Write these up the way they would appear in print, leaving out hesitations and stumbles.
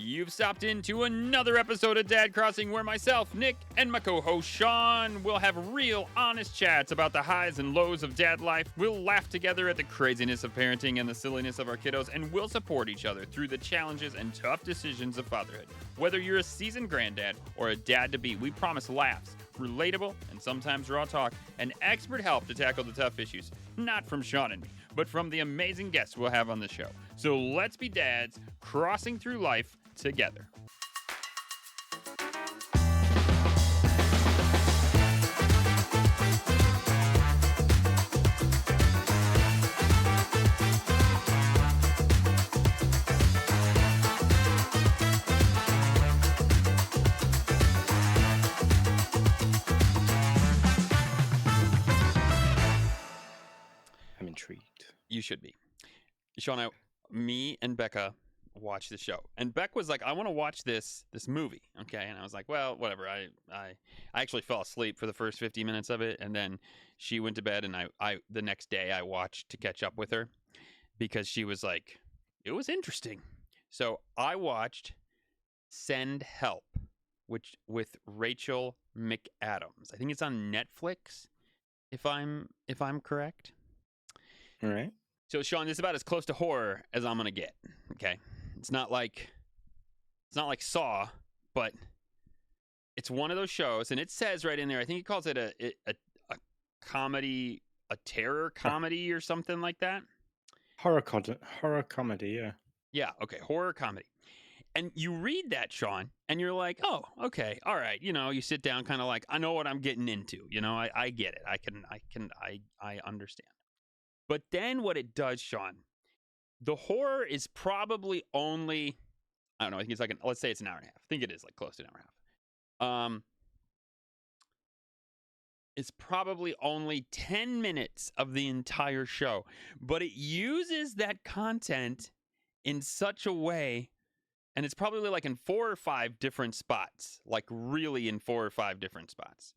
You've stopped into another episode of Dad Crossing where myself, Nick, and my co-host Sean will have real, honest chats about the highs and lows of dad life. We'll laugh together at the craziness of parenting and the silliness of our kiddos, and we'll support each other through the challenges and tough decisions of fatherhood. Whether you're a seasoned granddad or a dad-to-be, we promise laughs, relatable, and sometimes raw talk, and expert help to tackle the tough issues. Not from Sean and me, but from the amazing guests we'll have on the show. So let's be dads crossing through life together. I'm intrigued. You should be. Sean, me and Becca watched the show, and Beck was like, I want to watch this movie, okay? And I was like, well, whatever. I actually fell asleep for the first 50 minutes of it, and then she went to bed, and I the next day I watched to catch up with her because she was like, it was interesting. So I watched Send Help, which with Rachel McAdams. I think it's on Netflix, if I'm correct. All right. So, Sean, this is about as close to horror as I'm gonna get. Okay, it's not like Saw, but it's one of those shows, and it says right in there. I think he calls it a comedy, a terror comedy, or something like that. Horror comedy, yeah. Yeah. Okay. Horror comedy. And you read that, Sean, and you're like, oh, okay, all right. You know, you sit down, kind of like, I know what I'm getting into. You know, I get it. I understand. But then what it does, Sean, the horror is probably only, I don't know, I think it's like, let's say it's an hour and a half. I think it is like close to an hour and a half. It's probably only 10 minutes of the entire show, but it uses that content in such a way, and it's probably like in 4 or 5 different spots, like really in 4 or 5 different spots.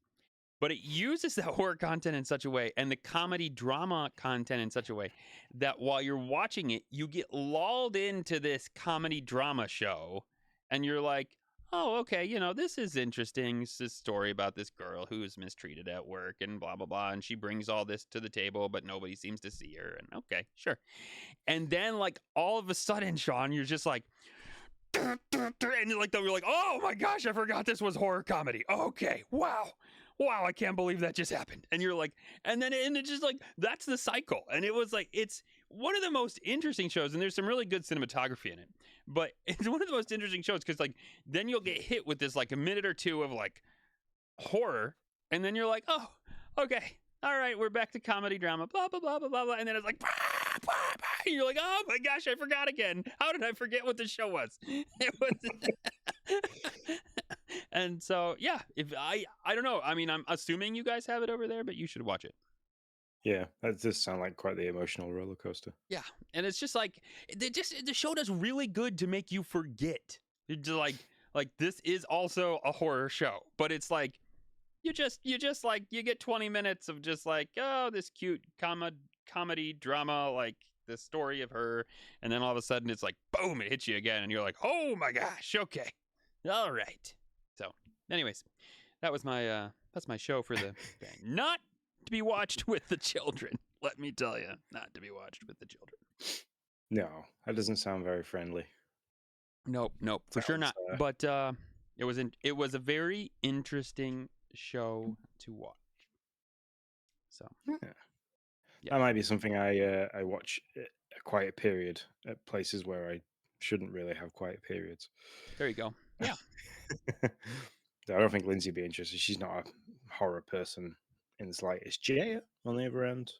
But it uses that horror content in such a way and the comedy drama content in such a way that while you're watching it, you get lulled into this comedy drama show and you're like, oh, okay, you know, this is interesting. It's this story about this girl who's mistreated at work and blah, blah, blah. And she brings all this to the table, but nobody seems to see her. And okay, sure. And then like all of a sudden, Sean, you're just like, and you're like, oh my gosh, I forgot this was horror comedy. Okay, wow, I can't believe that just happened. And you're like, and it's just like, that's the cycle. And it was like, it's one of the most interesting shows, and there's some really good cinematography in it, but it's one of the most interesting shows because like, then you'll get hit with this like a minute or two of like horror, and then you're like, oh, okay, all right, we're back to comedy drama, blah, blah, blah, blah, blah, blah. And then it's like, blah, blah, blah. And you're like, oh my gosh, I forgot again. How did I forget what the show was? It was. And so, yeah, if I don't know. I mean, I'm assuming you guys have it over there, but you should watch it. Yeah, that does sound like quite the emotional roller coaster. Yeah, and it's just like, the show does really good to make you forget. It's like this is also a horror show, but it's like, you just like, you get 20 minutes of just like, oh, this cute comedy drama, like the story of her, and then all of a sudden it's like, boom, it hits you again, and you're like, oh my gosh, okay, all right. So, anyways, that was that's my show for the day. Not to be watched with the children. Let me tell you, not to be watched with the children. No, that doesn't sound very friendly. Nope, for sure not. But it was a very interesting show to watch. So yeah. That might be something I watch a quiet period at places where I shouldn't really have quiet periods. There you go. Yeah. I don't think Lindsay would be interested. She's not a horror person in the slightest. Jaya, on the other end,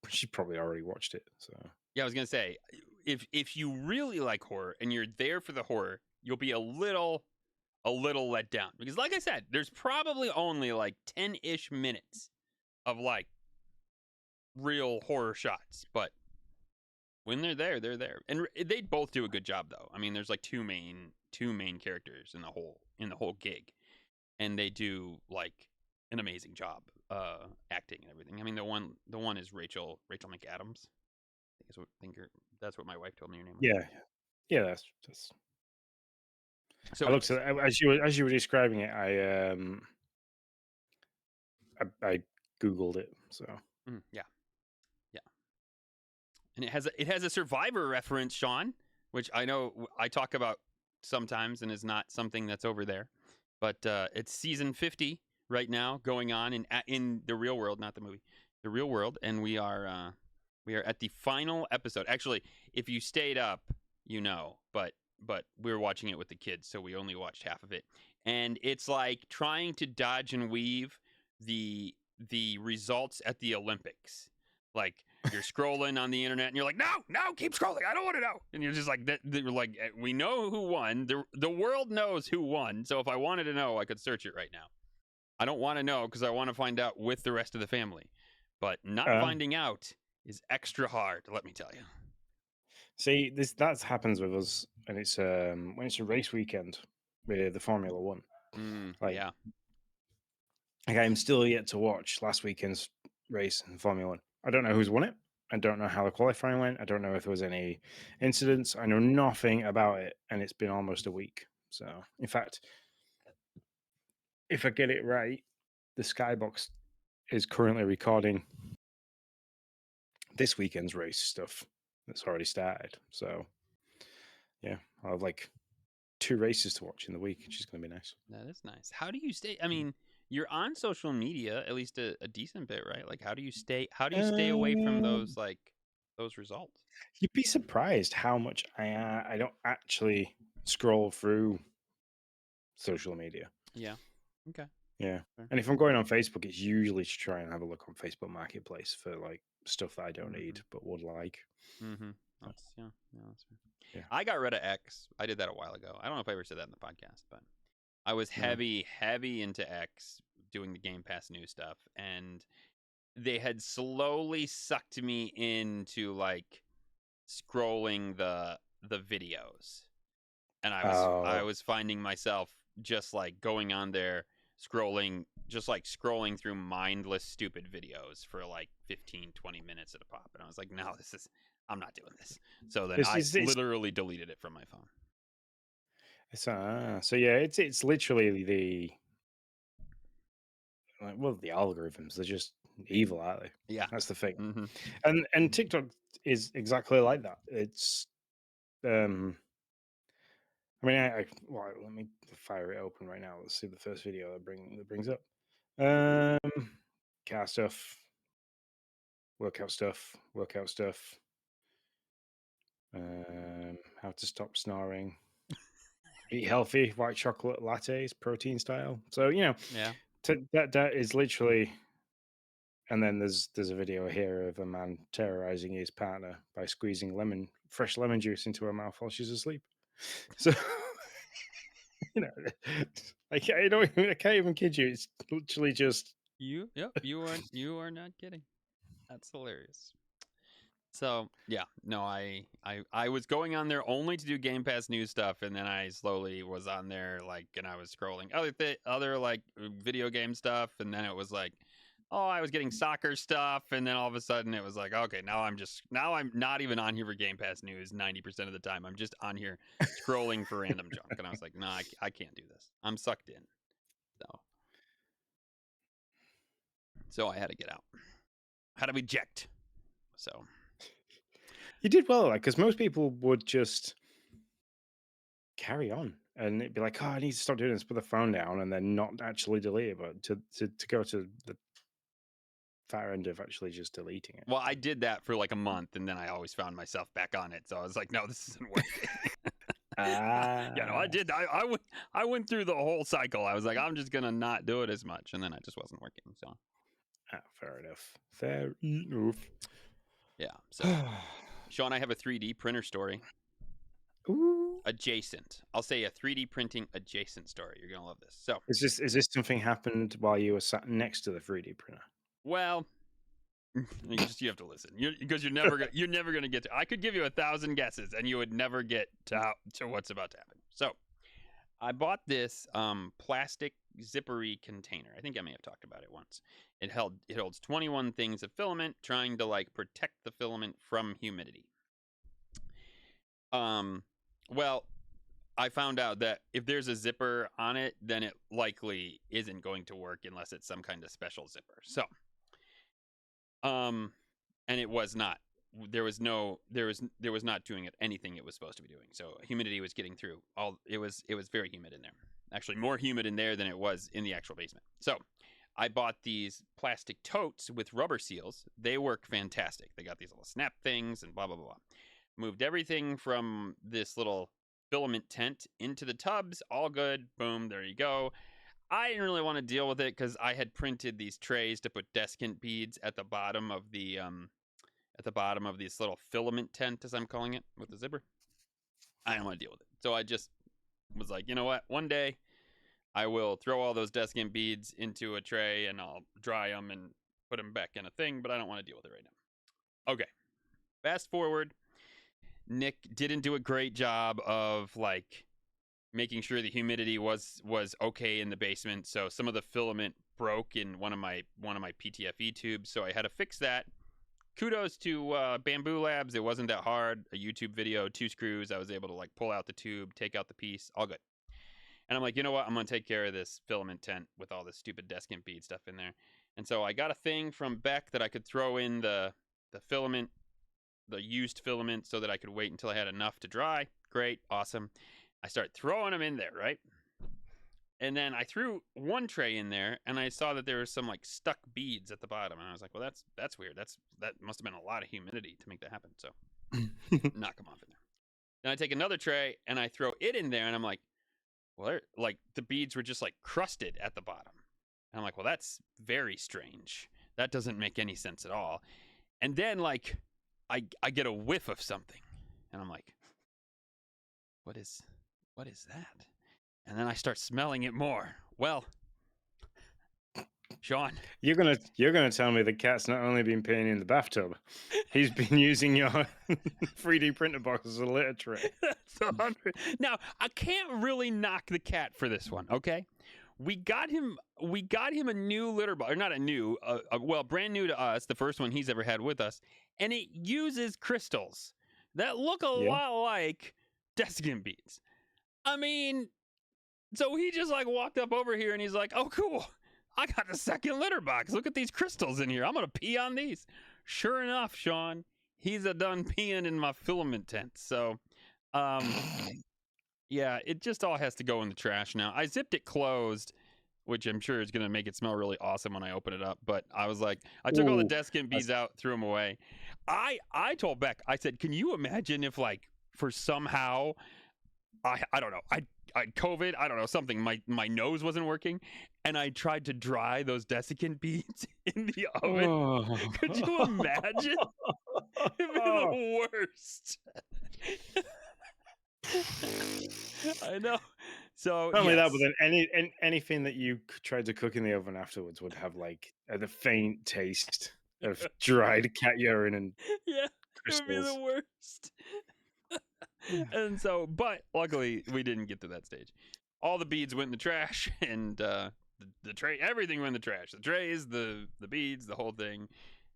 she probably already watched it. So yeah, I was gonna say, if you really like horror and you're there for the horror, you'll be a little let down because, like I said, there's probably only like 10-ish minutes of like real horror shots, but when they're there, they're there, and they both do a good job though. I mean, there's like two main characters in the whole gig, and they do like an amazing job acting and everything. I mean, the one is Rachel McAdams. I think that's what my wife told me her name was. Yeah, Yeah, that's. So I looked it's at as you were describing it. I googled it. So yeah, yeah, and it has a Survivor reference, Sean, which I know I talk about sometimes, and is not something that's over there, but it's season 50 right now, going on in the real world, not the movie, the real world, and we are at the final episode. Actually, if you stayed up, but we were watching it with the kids, so we only watched half of it, and it's like trying to dodge and weave the results at the Olympics. Like, you're scrolling on the internet and you're like, no, keep scrolling. I don't want to know. And you're just like, you're like, we know who won. The world knows who won. So if I wanted to know, I could search it right now. I don't want to know because I want to find out with the rest of the family. But not um, finding out is extra hard, let me tell you. see, this that happens with us, and it's when it's a race weekend with the Formula One. Like, Yeah. I'm still yet to watch last weekend's race in Formula One. I don't know who's won it. I don't know how the qualifying went. I don't know if there was any incidents. I know nothing about it, and it's been almost a week. So, in fact, if I get it right, the Skybox is currently recording this weekend's race stuff that's already started. So, yeah, I'll have like 2 races to watch in the week, which is going to be nice. That is nice. How do you stay? I mean, you're on social media at least a decent bit, right? Like, how do you stay away from Um, those results? you'd be surprised how much I don't actually scroll through social media. Yeah. Okay. Yeah. Fair. And if I'm going on Facebook, it's usually to try and have a look on Facebook Marketplace for like stuff that I don't need Mm-hmm. but would like. Mm-hmm. So, That's fair. yeah. I got rid of X. I did that a while ago. I don't know if I ever said that in the podcast, but I was No. heavy into X, doing the Game Pass new stuff, and they had slowly sucked me into like scrolling the videos, and I Oh, was finding myself just like going on there, scrolling through mindless stupid videos for like 15-20 minutes at a pop, and I was like, no, I'm not doing this. So then this I is literally deleted it from my phone. so yeah, it's literally the the algorithms. They're just evil, aren't they? Yeah. That's the thing. Mm-hmm. And TikTok is exactly like that. It's um I mean, well, let me fire it open right now. Let's see the first video that brings up. Car stuff, workout stuff. How to stop snoring. Eat healthy, white chocolate lattes, protein style. So Yeah. that is literally. And then there's a video here of a man terrorizing his partner by squeezing fresh lemon juice into her mouth while she's asleep. So you know, I can't even kid you. It's literally just. Yep, you are not kidding. That's hilarious. So yeah, no, I was going on there only to do Game Pass news stuff, and then I slowly was on there, like, and I was scrolling other like video game stuff, and then it was like, oh, I was getting soccer stuff, and then all of a sudden it was like, okay, now I'm not even on here for Game Pass news 90% of the time. I'm just on here scrolling for random junk, and I was like, no, I can't do this. I'm sucked in. So I had to get out. Had to eject. So You did well, like, because most people would just carry on and it'd be like, oh, I need to stop doing this, put the phone down, and then not actually delete it, but to go to the far end of actually just deleting it. well, I did that for like a month, and then I always found myself back on it. So I was like, no, this isn't working. Yeah, no, I Ah, did. I went through the whole cycle. I was like, I'm just gonna not do it as much, and then it just wasn't working. So fair enough. Fair enough. yeah. So Sean, I have a 3D printer story Ooh. adjacent. I'll say a 3D printing adjacent story. You're gonna love this. So, Is this something happened while you were sat next to the 3D printer? well, you have to listen, because you're never gonna get to. I could give you 1,000 guesses, and you would never get to what's about to happen. So I bought this plastic zippery container. I think I may have talked about it once. It holds 21 things of filament, trying to like protect the filament from humidity. Um, Well, I found out that if there's a zipper on it, then it likely isn't going to work unless it's some kind of special zipper. So, um, and it was not. There was not doing it anything it was supposed to be doing. So humidity was getting through. It was very humid in there. Actually, more humid in there than it was in the actual basement. So, I bought these plastic totes with rubber seals. They work fantastic. They got these little snap things and blah blah blah. Moved everything from this little filament tent into the tubs. All good. Boom. There you go. I didn't really want to deal with it because I had printed these trays to put desiccant beads at the bottom of this little filament tent, as I'm calling it, with the zipper. I didn't want to deal with it, so I just was like, you know what? One day I will throw all those desiccant beads into a tray and I'll dry them and put them back in a thing. But I don't want to deal with it right now. Okay. Fast forward. Nick didn't do a great job of like making sure the humidity was okay in the basement. So some of the filament broke in one of my PTFE tubes. So I had to fix that. Kudos to Bamboo Labs. It wasn't that hard. A YouTube video, 2 screws. I was able to like pull out the tube, take out the piece, all good. And I'm like, you know what? I'm gonna take care of this filament tent with all this stupid desiccant bead stuff in there. And so I got a thing from Beck that I could throw in the filament, the used filament, so that I could wait until I had enough to dry. Great, awesome. I start throwing them in there, right? And then I threw one tray in there, and I saw that there was some like stuck beads at the bottom, and I was like, "Well, that's weird. That must have been a lot of humidity to make that happen." So, knock them off in there. Then I take another tray and I throw it in there, and I'm like, "Well, like the beads were just like crusted at the bottom." And I'm like, "Well, that's very strange. That doesn't make any sense at all." And then like, I get a whiff of something, and I'm like, "What is that?" And then I start smelling it more. Well, Sean. You're gonna tell me the cat's not only been peeing in the bathtub, he's been using your 3D printer box as a litter tray. That's 100. Now, I can't really knock the cat for this one, okay? We got him a new litter box, or not a new, well, brand new to us, the first one he's ever had with us, and it uses crystals that look a Yeah. lot like desiccant beads. I mean, so he just like walked up over here and he's like, "Oh, cool. I got the second litter box. Look at these crystals in here. I'm going to pee on these." Sure enough, Sean, he's a done peeing in my filament tent. So, yeah, it just all has to go in the trash now. I zipped it closed, which I'm sure is going to make it smell really awesome when I open it up. But I was like, I took all the Ooh, desiccant beads out, threw them away. I told Beck, I said, "Can you imagine if like for somehow I don't know. I COVID, I don't know, something. My nose wasn't working, and I tried to dry those desiccant beads in the oven. oh. Could you imagine? It'd be the worst. I know. So Not only that, but yes. then anything that you tried to cook in the oven afterwards would have like the faint taste of dried cat urine and Yeah, it would be the crystals. worst. And so, but luckily we didn't get to that stage. All the beads went in the trash, and the tray, everything went in the trash. The trays, the beads, the whole thing.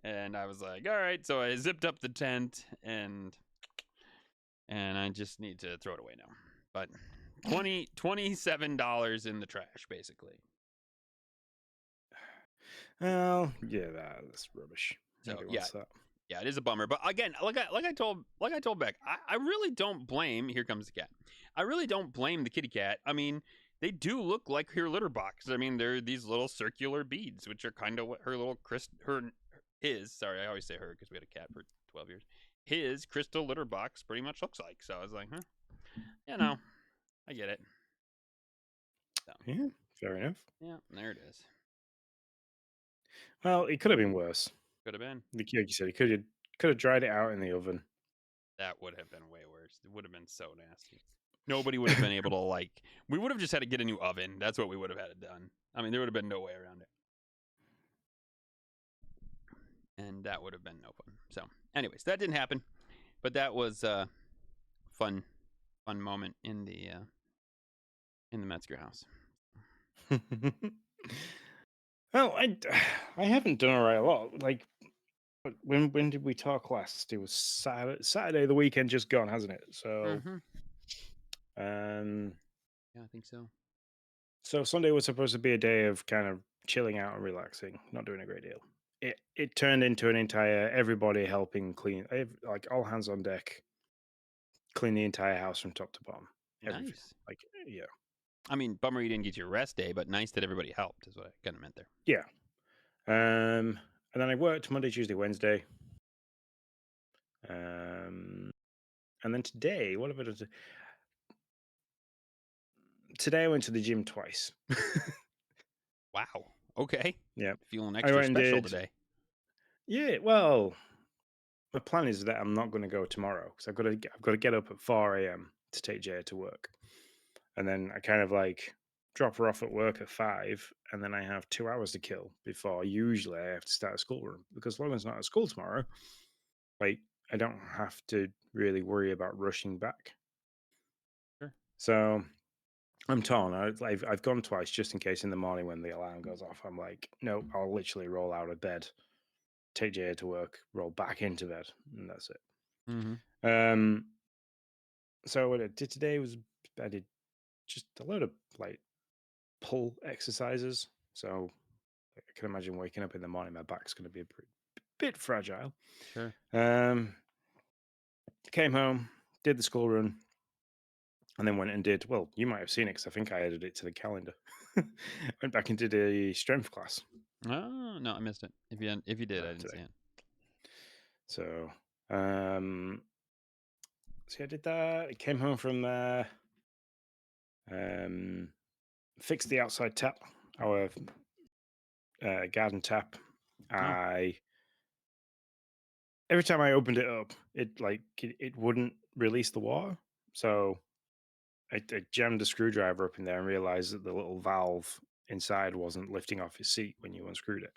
And I was like, all right. So I zipped up the tent, and I just need to throw it away now. But $27 in the trash, basically. Well, yeah, that's rubbish. So Nobody yeah, wants that. yeah, it is a bummer. But again, like I told Beck, I really don't blame. Here comes the cat. I really don't blame the kitty cat. I mean, they do look like her litter box. I mean, they're these little circular beads, which are kind of what her little his. Sorry, I always say her because we had a cat for 12 years. His crystal litter box pretty much looks like. So I was like, huh, you know, I get it. So Yeah, fair enough. yeah, there it is. Well, it could have been worse. Could have been. Like you said, he could have dried it out in the oven. That would have been way worse. It would have been so nasty. Nobody would have been able to like. We would have just had to get a new oven. That's what we would have had it done. I mean, there would have been no way around it, and that would have been no fun. So, anyways, that didn't happen, but that was a fun moment in the Metzger house. Well, I haven't done all right a lot. Like when did we talk last? It was Saturday. The weekend just gone, hasn't it? So Mm-hmm. Um, Yeah, I think so. so Sunday was supposed to be a day of kind of chilling out and relaxing, not doing a great deal. It turned into an entire everybody helping clean, like all hands on deck, clean the entire house from top to bottom, everything. Nice. Like yeah, I mean, bummer you didn't get your rest day, but nice that everybody helped, is what I kind of meant there. yeah. And then I worked Monday, Tuesday, Wednesday. Um, and then today, what have I done? Today I went to the gym twice. Wow. Okay. Yeah, Feeling I extra went and special did. today. Yeah, well, my plan is that I'm not going to go tomorrow because I've got to get up at 4 a.m. to take Jaya to work, and then I kind of like drop her off at work at 5, and then I have 2 hours to kill before usually I have to start a school run because Logan's not at school tomorrow. Like I don't have to really worry about rushing back. Sure. So I'm torn. I've gone twice just in case in the morning when the alarm goes off. I'm like, nope, I'll literally roll out of bed, take Jay to work, roll back into bed, and that's it. Mm-hmm. Um, so what I did today was I did just a load of like pull exercises. So I can imagine waking up in the morning, my back's going to be a bit fragile. Sure. Um, came home, did the school run, and then went and did. Well, you might have seen it because I think I added it to the calendar. Went back and did a strength class Oh no, I missed it. If you did, I didn't today. see it. So, um, I did that. I came home from there, um, fixed the outside tap, our garden tap. Oh. I Every time I opened it up, it wouldn't release the water. So I jammed a screwdriver up in there and realized that the little valve inside wasn't lifting off its seat when you unscrewed it.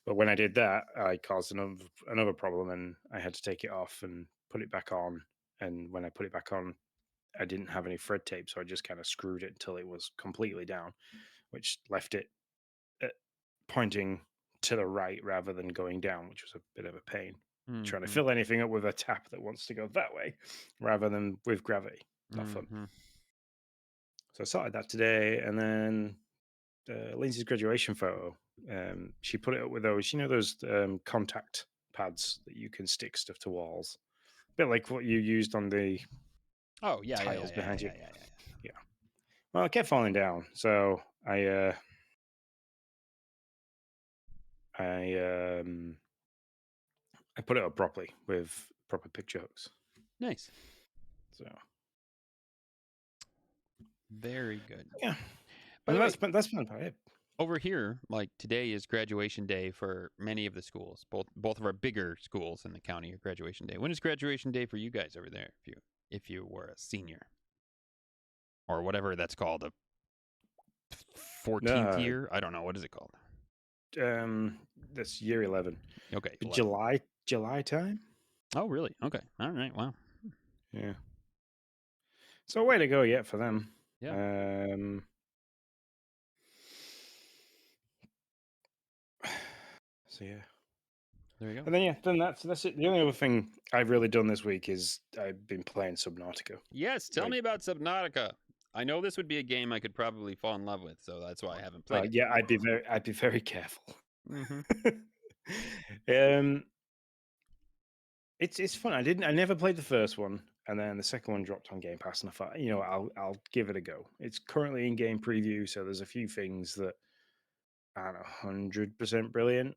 But when I did that, I caused another problem, and I had to take it off and put it back on. And when I put it back on, I didn't have any thread tape, so I just kind of screwed it until it was completely down, which left it uh, pointing to the right rather than going down, which was a bit of a pain. Trying to Mm-hmm. fill anything up with a tap that wants to go that way rather than with gravity. Not fun. Mm-hmm. So I started that today, and then Lindsay's graduation photo. She put it up with those, those contact pads that you can stick stuff to walls, a bit like what you used on the Oh yeah, yeah, yeah, tiles yeah, behind yeah, you. yeah, yeah, yeah. Yeah. Well, it kept falling down, so I I put it up properly with proper picture hooks. Nice. So Very good. yeah, By and the way, that's been about it. over here, like today is graduation day for many of the schools. Both of our bigger schools in the county are graduation day. When is graduation day for you guys over there? If you were a senior or whatever that's called, a 14th No, year. I don't know what is it called. that's year 11, Okay, 11. July time. Oh really? Okay. All right. Wow. Yeah. So way to go yet for them. Yeah. Um, so yeah. There you go. And then yeah, then that's it. The only other thing I've really done this week is I've been playing Subnautica. Yes. Tell Like, me about Subnautica. I know this would be a game I could probably fall in love with, so that's why I haven't played it. yeah, I'd be very careful. Mm-hmm. um, it's fun. I never played the first one, and then the second one dropped on Game Pass, and I thought, I'll give it a go. It's currently in game preview, so there's a few things that aren't 100% brilliant,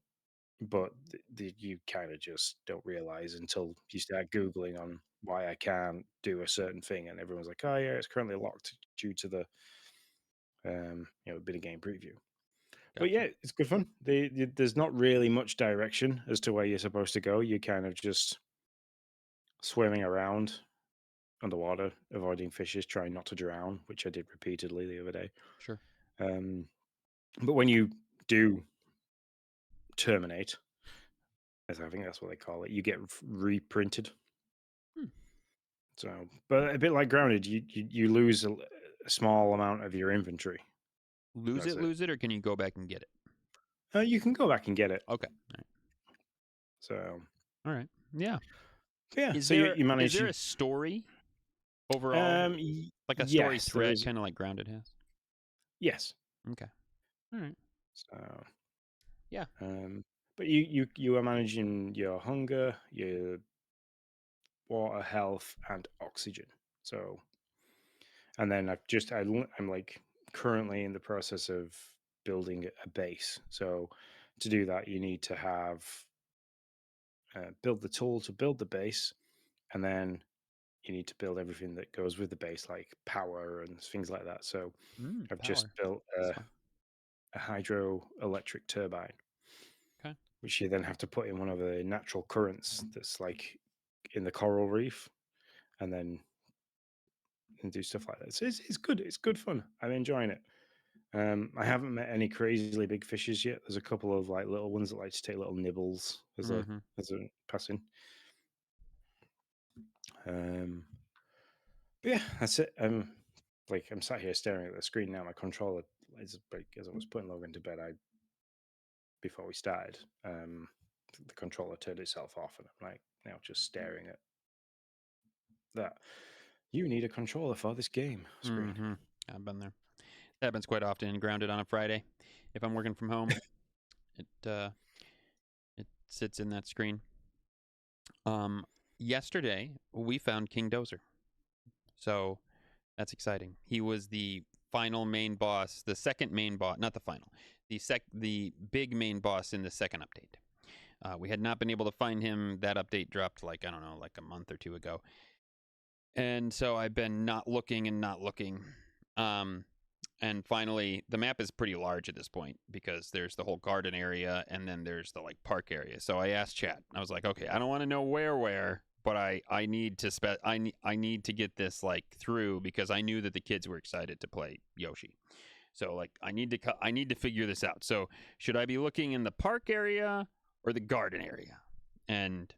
but you kind of just don't realize until you start googling on why I can't do a certain thing, and everyone's like, "Oh yeah, it's currently locked due to the bit of game preview." But Gotcha. yeah, it's good fun. There's not really much direction as to where you're supposed to go. You're kind of just swimming around underwater, avoiding fishes, trying not to drown, which I did repeatedly the other day. Sure. Um, but when you do terminate, as I think that's what they call it, you get reprinted. Hmm. So, but a bit like Grounded, you lose a small amount of your inventory. That's it. Lose it, or can you go back and get it? You can go back and get it. Okay. All right. So, All right. Yeah. yeah. Is So you there you is manage. there a story overall? Like a story Yes, there thread, is. kind of like Grounded has. Yes. Okay. All right. So, Yeah. um, but you are managing your hunger, your water, health, and oxygen. So, and then I'm like currently in the process of building a base. So, to do that, you need to have build the tool to build the base, and then you need to build everything that goes with the base, like power and things like that. So, I've just Power. built That's fun. a hydroelectric turbine, Okay. which you then have to put in one of the natural currents that's like in the coral reef, and then and do stuff like that. So it's good. It's good fun. I'm enjoying it. I haven't met any crazily big fishes yet. There's a couple of like little ones that like to take little nibbles Mm-hmm. as a passing. Um, but yeah, that's it. Like I'm sat here staring at the screen now. My controller is like as I was putting Logan to bed. I before we started, the controller turned itself off, and I'm like now just staring at that. You need a controller for this game screen. Mm-hmm. I've been there. That happens quite often in Grounded on a Friday. If I'm working from home, it it sits in that screen. Yesterday we found King Dozer, so that's exciting. He was the final main boss, the second main boss, not the final, the big main boss in the second update. We had not been able to find him. That update dropped like I don't know, like a month or two ago, and so I've been not looking and not looking. Um, and finally, the map is pretty large at this point because there's the whole garden area and then there's the like park area. So I asked chat. I was like, okay, I don't want to know where, but I need to I need to get this like through because I knew that the kids were excited to play Yoshi. So like I need to figure this out. So should I be looking in the park area or the garden area? And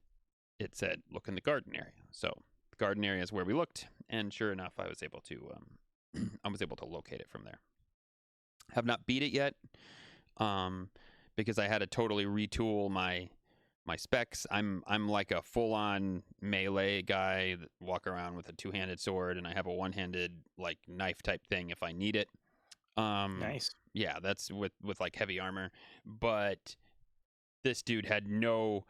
it said look in the garden area. So the garden area is where we looked, and sure enough, I was able to I was able to locate it from there. Have not beat it yet, um, because I had to totally retool my specs. I'm like a full on melee guy that walk around with a two-handed sword, and I have a one-handed like knife type thing if I need it. Nice. Yeah, that's with like heavy armor, but this dude had no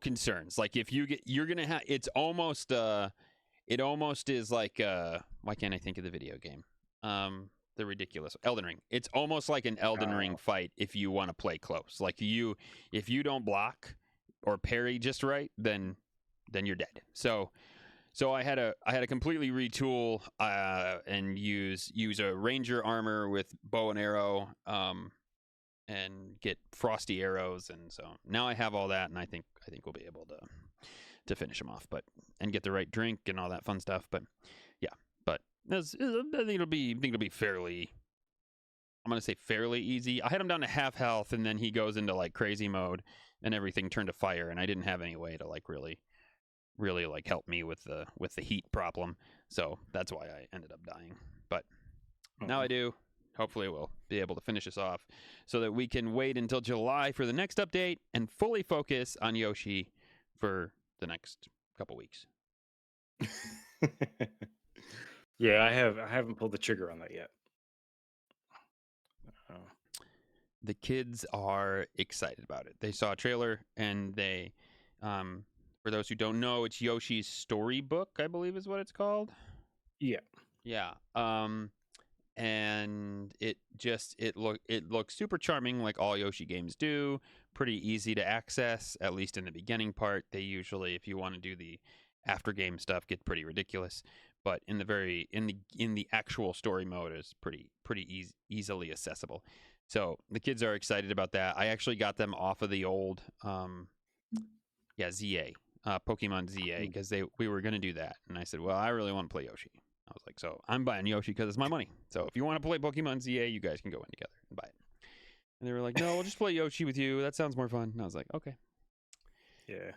concerns. Like if you get, you're gonna have. It's almost it almost is like why can't I think of the video game? The ridiculous Elden Ring. It's almost like an Elden Ring Oh, fight if you want to play close. Like if you don't block or parry just right, then you're dead. So I had to completely retool and use a ranger armor with bow and arrow and get frosty arrows, and so now I have all that, and I think we'll be able to finish him off, but and get the right drink and all that fun stuff. But yeah, but I think it'll be fairly. I'm gonna say fairly easy. I had him down to half health, and then he goes into like crazy mode, and everything turned to fire, and I didn't have any way to like really like help me with the heat problem, so that's why I ended up dying. But now oh. I do. Hopefully, we'll be able to finish this off so that we can wait until July for the next update and fully focus on Yoshi for the next couple weeks. Yeah, I haven't pulled the trigger on that yet. Oh. The kids are excited about it. They saw a trailer and they, for those who don't know, it's Yoshi's Storybook, I believe is what it's called. Yeah. Yeah. And it looks super charming like all Yoshi games do. Pretty easy to access, at least in the beginning part. They usually, if you want to do the after game stuff, get pretty ridiculous. But in the actual story mode is pretty easily accessible. So the kids are excited about that. I actually got them off of the old ZA, Pokemon ZA, because we were gonna do that, and I said, well, I really want to play Yoshi. I was like, so I'm buying Yoshi because it's my money. So if you want to play Pokemon ZA, you guys can go in together and buy it. And they were like, no, we'll just play Yoshi with you. That sounds more fun. And I was like, okay. Yeah.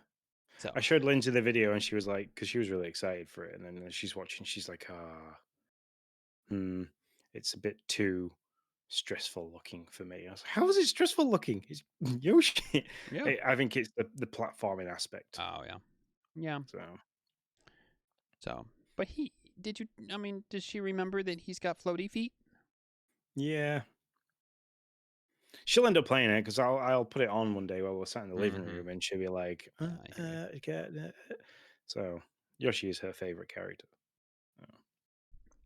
So I showed Lindsay the video and she was like, because she was really excited for it. And then she's watching, she's like, it's a bit too stressful looking for me. I was like, how is it stressful looking? It's Yoshi. yeah. I think it's the platforming aspect. Oh yeah. Yeah. So, So, but did you? I mean, does she remember that he's got floaty feet? Yeah. She'll end up playing it because I'll put it on one day while we're sat in the living Mm-hmm. room, and she'll be like, Yeah, I hear you. So Yoshi is her favorite character. Oh.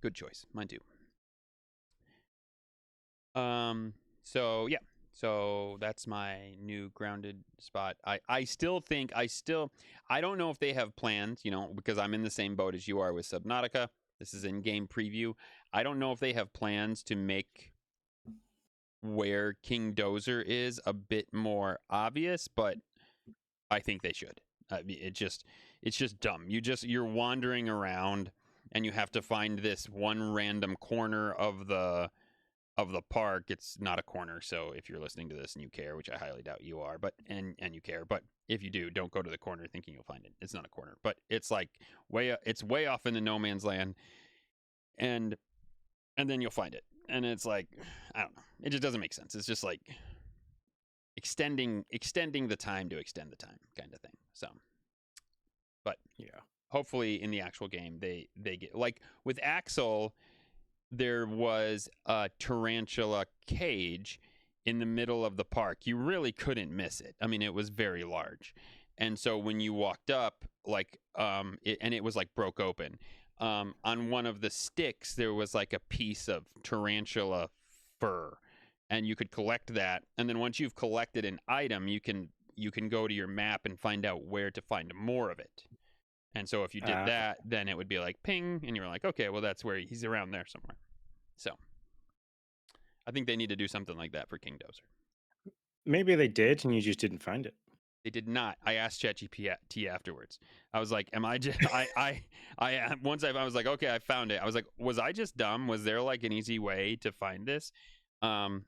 Good choice. Mine too. So yeah. So that's my new grounded spot. I still think I don't know if they have plans, because I'm in the same boat as you are with Subnautica. This is in game preview. I don't know if they have plans to make where King Dozer is a bit more obvious, but I think they should. I mean, it's just dumb. You're wandering around and you have to find this one random corner of the park. It's not a corner, so if you're listening to this and you care, which I highly doubt you are, but and you care, but if you do, don't go to the corner thinking you'll find it. It's not a corner, but it's like it's way off in the no man's land, and then you'll find it, and it's like, I don't know, it just doesn't make sense. It's just like extending the time to extend the time kind of thing. So, but Yeah. hopefully in the actual game they get, like with Axel, there was a tarantula cage in the middle of the park. You really couldn't miss it. I mean, it was very large. And so when you walked up, like, it was like broke open. On one of the sticks, there was like a piece of tarantula fur, and you could collect that. And then once you've collected an item, you can go to your map and find out where to find more of it. And so if you did that, then it would be like ping, and you were like, okay, well, that's where he's around there somewhere. So I think they need to do something like that for King Dozer. Maybe they did, and you just didn't find it. They did not. I asked ChatGPT afterwards. I was like, am I just, once I was like, okay, I found it. I was like, was I just dumb? Was there like an easy way to find this? And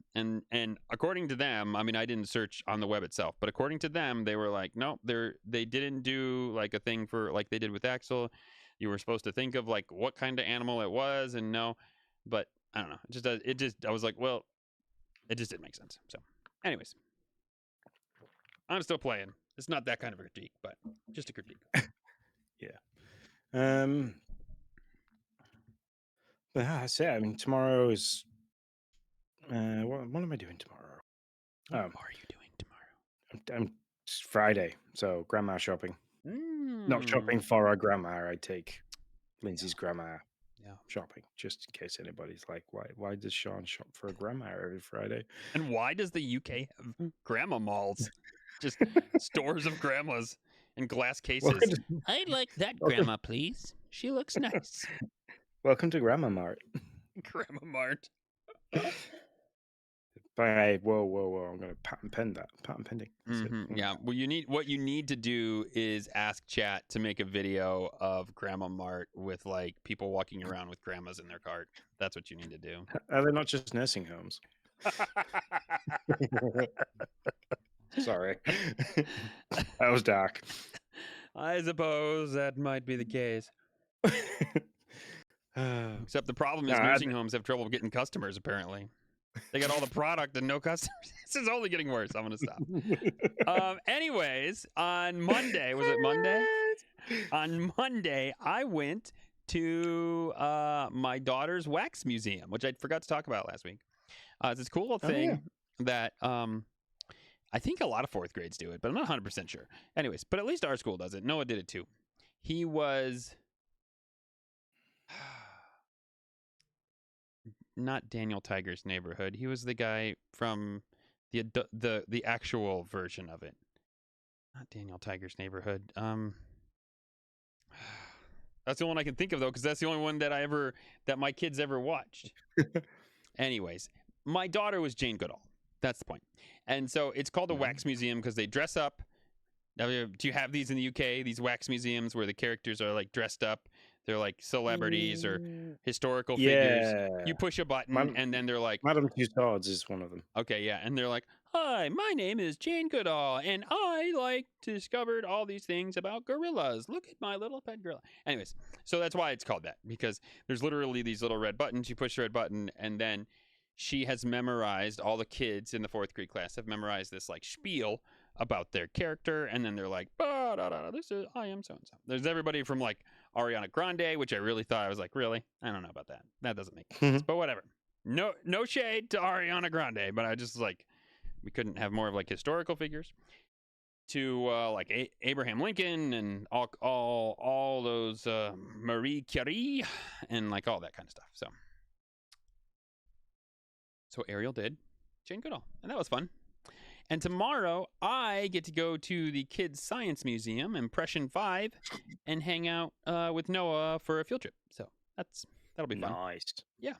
according to them, I mean, I didn't search on the web itself, but according to them, they were like, no, they didn't do like a thing for like they did with Axel. You were supposed to think of like what kind of animal it was, and no, but I don't know. I was like, well, it just didn't make sense. So, anyways, I'm still playing. It's not that kind of a critique, but just a critique. Yeah. But that's it. I mean, tomorrow is. What am I doing tomorrow? What are you doing tomorrow? It's Friday, so grandma shopping. Not shopping Mm. for our grandma. I take Lindsay's grandma Yeah. shopping, just in case anybody's like, why does Sean shop for a grandma every Friday? And why does the UK have grandma malls? Just stores of grandmas in glass cases. I'd like that grandma, please. She looks nice. Welcome to Grandma Mart. Grandma Mart. But whoa! I'm going to patent pen that. Patent pending. Yeah. Well, what you need to do is ask chat to make a video of Grandma Mart with like people walking around with grandmas in their cart. That's what you need to do. Are they not just nursing homes? Sorry. That was dark. I suppose that might be the case. Except the problem is nursing homes have trouble getting customers, apparently. They got all the product and no customers. This is only getting worse. I'm going to stop. Anyways, on Monday, was it Monday? On Monday, I went to my daughter's wax museum, which I forgot to talk about last week. It's this cool thing that I think a lot of fourth grades do it, but I'm not 100% sure. Anyways, but at least our school does it. Noah did it too. He was not Daniel Tiger's Neighborhood. He was the guy from the actual version of it. Not Daniel Tiger's Neighborhood. That's the one I can think of though, because that's the only one that my kids ever watched. Anyways, my daughter was Jane Goodall. That's the point. And so it's called a wax museum because they dress up. Now, do you have these in the UK? These wax museums where the characters are like dressed up. They're like celebrities or historical figures. You push a button and then they're like, Madame Tussauds is one of them. Okay, yeah. And they're like, hi, my name is Jane Goodall, and I discovered all these things about gorillas. Look at my little pet gorilla. Anyways, so that's why it's called that, because there's literally these little red buttons. You push the red button, and then she has memorized, all the kids in the fourth grade class have memorized this like spiel about their character, and then they're like, This is I am so and so. There's everybody from like Ariana Grande, which I really thought I was like, really? I don't know about that. That doesn't make sense. But whatever. No shade to Ariana Grande, but I just like we couldn't have more of like historical figures to like Abraham Lincoln and all those Marie Curie and like all that kind of stuff. So Ariel did Jane Goodall, and that was fun. And tomorrow I get to go to the Kids Science Museum, Impression 5, and hang out with Noah for a field trip. So that'll be fun. Nice. Yeah.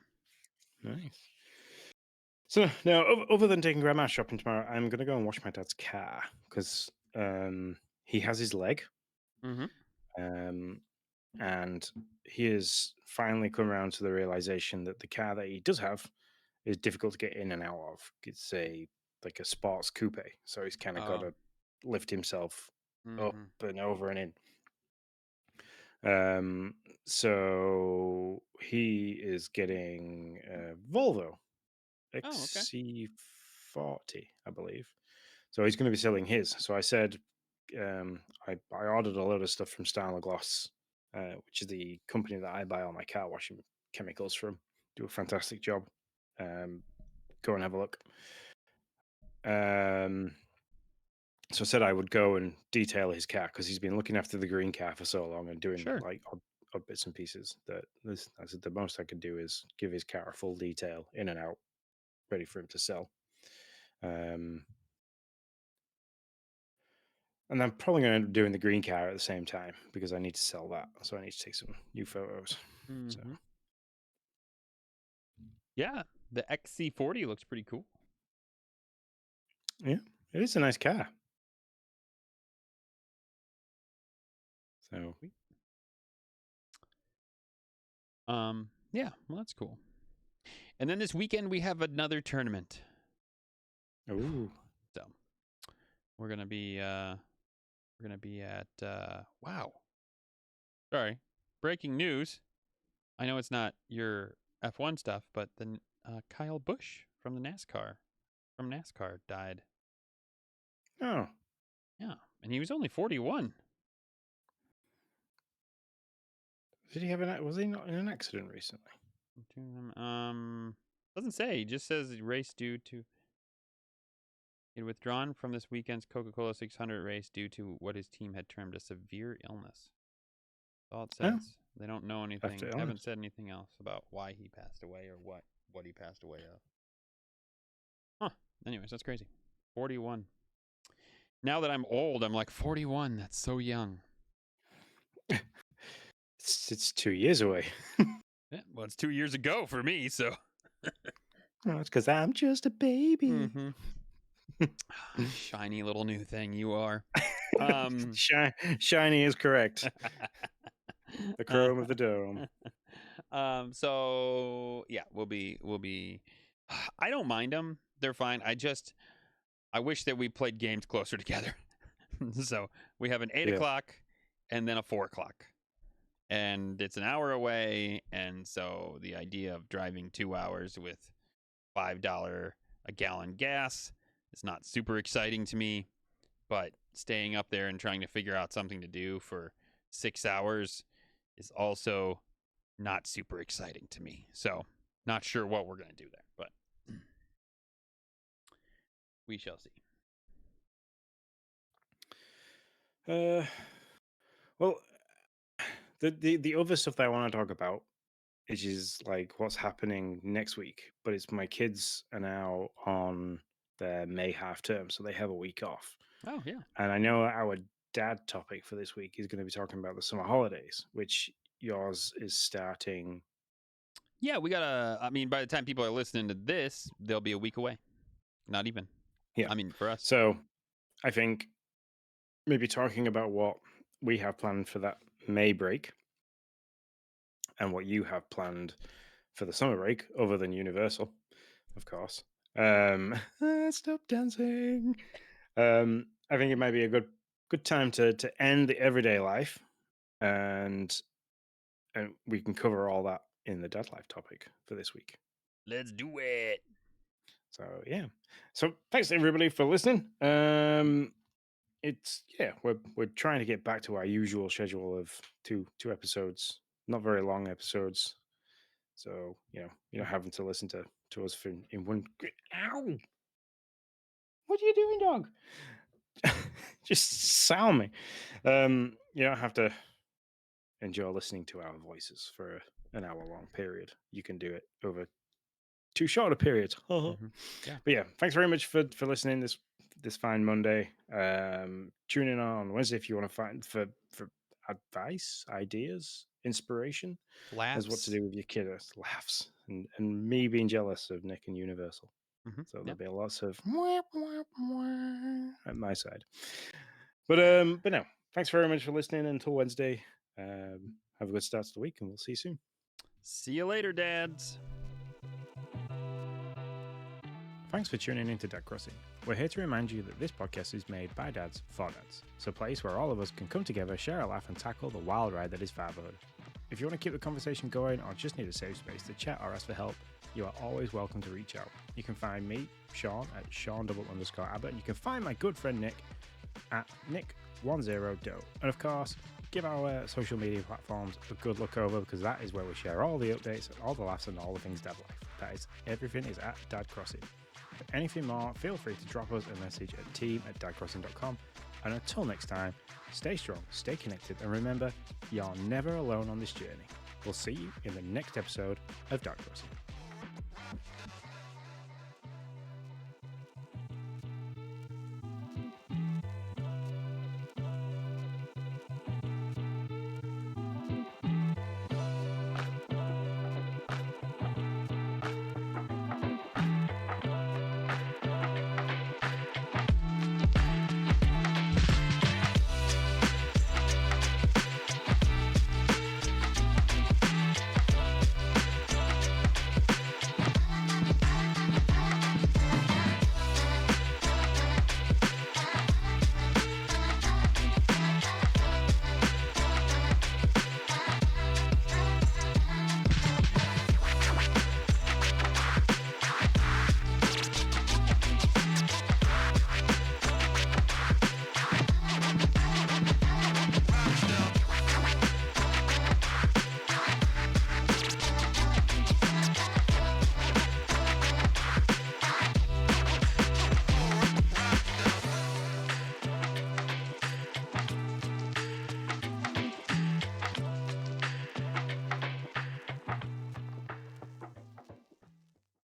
Nice. So now, other than taking grandma shopping tomorrow, I'm gonna go and wash my dad's car because he has his leg, Mm-hmm. and he has finally come around to the realization that the car that he does have is difficult to get in and out of. It's like a sports coupe, so he's kind of got Oh. to lift himself up Mm-hmm. and over and in. So he is getting a Volvo Oh, okay. XC40, I believe. So he's going to be selling his. So I said, I ordered a load of stuff from Styler Gloss, which is the company that I buy all my car washing chemicals from. Do a fantastic job. Go and have a look. So I said I would go and detail his car because he's been looking after the green car for so long and doing Sure. like odd bits and pieces. I said the most I could do is give his car a full detail in and out, ready for him to sell. And I'm probably going to end up doing the green car at the same time because I need to sell that. So I need to take some new photos. So Mm-hmm. Yeah, the XC40 looks pretty cool. yeah, it is a nice car. So Yeah, well that's cool. And then this weekend we have another tournament. ooh, So we're gonna be at wow. Sorry. Breaking news. I know it's not your F1 stuff, but then Kyle Busch from NASCAR died. oh, Yeah, and he was only 41. did he have was he not in an accident recently? Doesn't say. He just says race due to he had withdrawn from this weekend's Coca-Cola 600 race due to what his team had termed a severe illness. That's all it Oh, says. They don't know anything. after Haven't illness. said anything else about why he passed away or what he passed away of. Huh. Anyways, that's crazy. 41. Now that I'm old, I'm like 41. That's so young. It's 2 years away. Yeah, well, it's 2 years ago for me, so. Oh, it's because I'm just a baby. Mm-hmm. Shiny little new thing you are. Shiny is correct. The chrome of the dome. So yeah, we'll be. I don't mind them. They're fine. I wish that we played games closer together. So we have an 8 o'clock and then a 4 o'clock, and it's an hour away. And so the idea of driving 2 hours with $5 a gallon gas is not super exciting to me. But staying up there and trying to figure out something to do for 6 hours is also not super exciting to me. So, not sure what we're going to do there, but we shall see. Well, the other stuff that I want to talk about, which is like what's happening next week, but it's my kids are now on their May half term, so they have a week off. Oh, yeah. And I know our dad topic for this week is going to be talking about the summer holidays, which yours is starting. Yeah, I mean, by the time people are listening to this, they'll be a week away. Not even. Yeah. I mean, for us. So I think maybe talking about what we have planned for that May break and what you have planned for the summer break, other than Universal, of course. Stop dancing. I think it might be a good time to end the everyday life, and we can cover all that in the dad life topic for this week. Let's do it. So yeah. So thanks everybody for listening. we're trying to get back to our usual schedule of two episodes, not very long episodes. So you know, having to listen to us in one. Ow! What are you doing, dog? Just sound me. You don't have to enjoy listening to our voices for an hour long period. You can do it over too short a period. Mhm. Yeah. But yeah, thanks very much for listening this fine Monday. Tune in on Wednesday if you want to find for advice, ideas, inspiration as what to Laughs. do with your kiddos, laughs, and me being jealous of Nick and Universal. Mhm. So Yeah. there'll be lots of at my side. But no, thanks very much for listening. Until Wednesday, have a good start to the week, and we'll see you soon. See you later, dads. Thanks for tuning in to Dad Crossing. We're here to remind you that this podcast is made by dads for dads. It's a place where all of us can come together, share a laugh, and tackle the wild ride that is fatherhood. If you want to keep the conversation going or just need a safe space to chat or ask for help, you are always welcome to reach out. You can find me, Sean, at Sean_Abbott, and you can find my good friend Nick at Nick10Do. And of course, give our social media platforms a good look over, because that is where we share all the updates, all the laughs, and all the things dad life. That is, everything is at Dad Crossing. For anything more, feel free to drop us a message at team@dadcrossing.com. And until next time, stay strong, stay connected, and remember, you're never alone on this journey. We'll see you in the next episode of Dad Crossing.